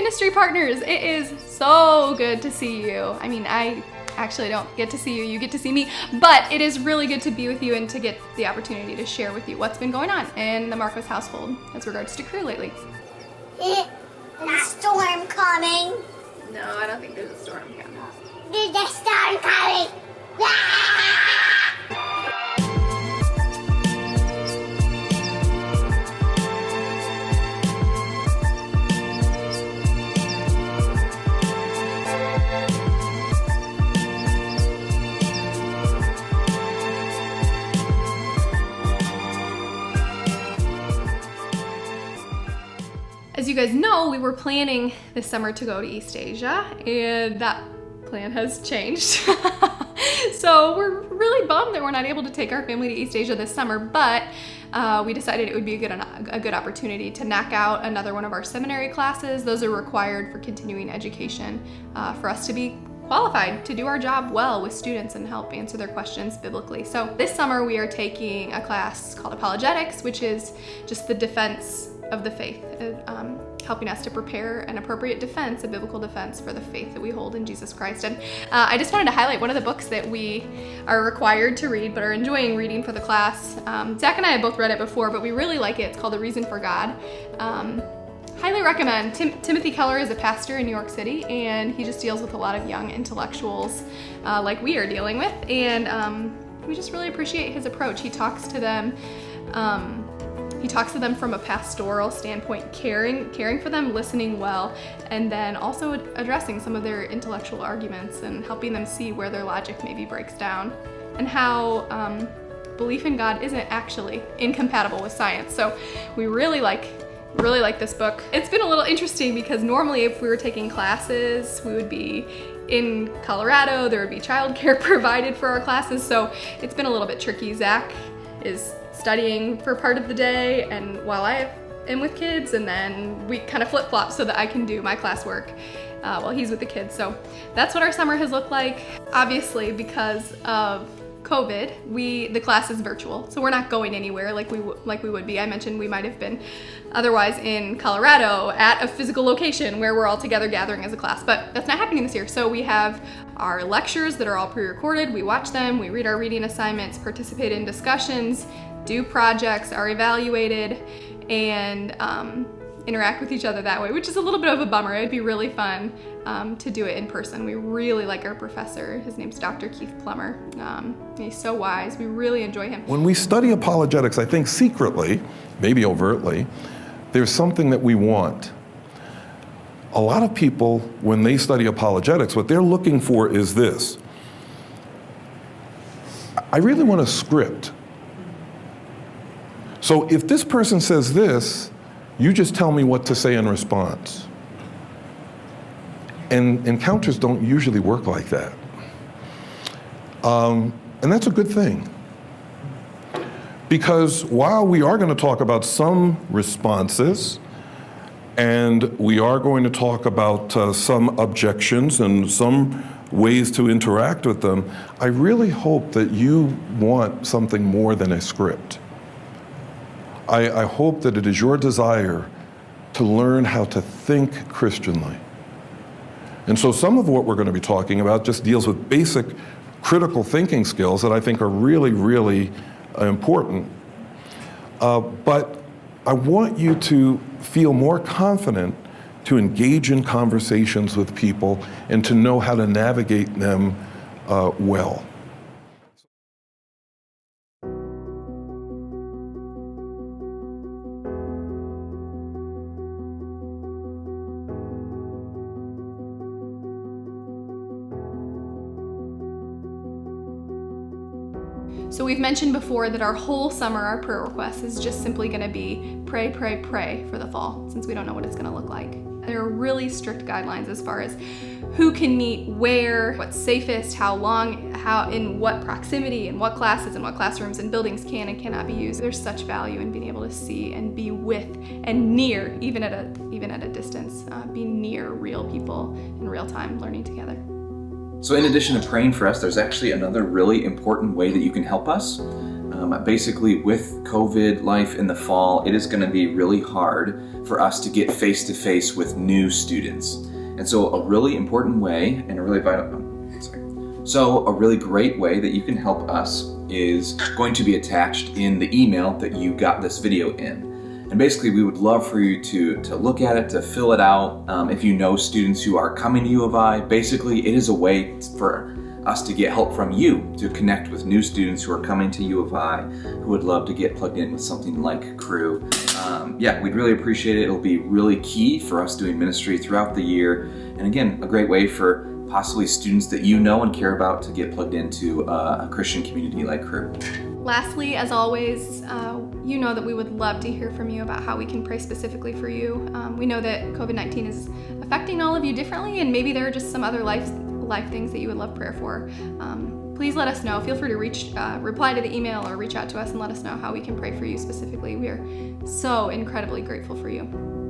ministry partners, it is so good to see you. I mean, I actually don't get to see you, you get to see me, but it is really good to be with you and to get the opportunity to share with you what's been going on in the Marcos household as regards to Crew lately. Is a storm coming? No, I don't think there's a storm coming. There's a storm coming! As you guys know, we were planning this summer to go to East Asia, and that plan has changed. So we're really bummed that we're not able to take our family to East Asia this summer, but we decided it would be a good opportunity to knock out another one of our seminary classes. Those are required for continuing education for us to be qualified to do our job well with students and help answer their questions biblically. So this summer we are taking a class called Apologetics, which is just the defense of the faith, helping us to prepare an appropriate defense, a biblical defense for the faith that we hold in Jesus Christ. And I just wanted to highlight one of the books that we are required to read but are enjoying reading for the class. Zach and I have both read it before, but we really like it. It's called The Reason for God. Highly recommend. Timothy Keller is a pastor in New York City, and he just deals with a lot of young intellectuals like we are dealing with, and we just really appreciate his approach. He talks to them from a pastoral standpoint, caring for them, listening well, and then also addressing some of their intellectual arguments and helping them see where their logic maybe breaks down and how belief in God isn't actually incompatible with science. So we really like this book. It's been a little interesting because normally if we were taking classes, we would be in Colorado, there would be childcare provided for our classes, so it's been a little bit tricky. Zach is studying for part of the day, and while I am with kids, and then we kind of flip-flop so that I can do my classwork while he's with the kids. So that's what our summer has looked like. Obviously, because of COVID, the class is virtual, so we're not going anywhere like we would be. I mentioned we might have been otherwise in Colorado at a physical location where we're all together gathering as a class, but that's not happening this year. So we have our lectures that are all pre-recorded. We watch them, we read our reading assignments, participate in discussions, do projects, are evaluated, and interact with each other that way, which is a little bit of a bummer. It'd be really fun to do it in person. We really like our professor. His name's Dr. Keith Plummer. He's so wise. We really enjoy him. When we study apologetics, I think secretly, maybe overtly, there's something that we want. A lot of people, when they study apologetics, what they're looking for is this. I really want a script. So if this person says this, you just tell me what to say in response. And encounters don't usually work like that. And that's a good thing. Because while we are going to talk about some responses, and we are going to talk about some objections and some ways to interact with them, I really hope that you want something more than a script. I hope that it is your desire to learn how to think Christianly. And so some of what we're going to be talking about just deals with basic critical thinking skills that I think are really, really important. But I want you to feel more confident to engage in conversations with people and to know how to navigate them well. So we've mentioned before that our whole summer, our prayer request is just simply going to be pray, pray, pray for the fall, since we don't know what it's going to look like. There are really strict guidelines as far as who can meet where, what's safest, how long, how, in what proximity, in what classes and what classrooms and buildings can and cannot be used. There's such value in being able to see and be with and near, even at a distance, be near real people in real time, learning together. So in addition to praying for us, there's actually another really important way that you can help us. Basically, with COVID life in the fall, it is going to be really hard for us to get face-to-face with new students. And so a really important way and a really great way that you can help us is going to be attached in the email that you got this video in. And basically, we would love for you to look at it, to fill it out. If you know students who are coming to U of I, basically it is a way for us to get help from you to connect with new students who are coming to U of I who would love to get plugged in with something like Crew. We'd really appreciate it. It'll be really key for us doing ministry throughout the year. And again, a great way for possibly students that you know and care about to get plugged into a Christian community like Crew. Lastly, as always, you know that we would love to hear from you about how we can pray specifically for you. We know that COVID-19 is affecting all of you differently, and maybe there are just some other life things that you would love prayer for. Please let us know. Feel free to reply to the email or reach out to us and let us know how we can pray for you specifically. We are so incredibly grateful for you.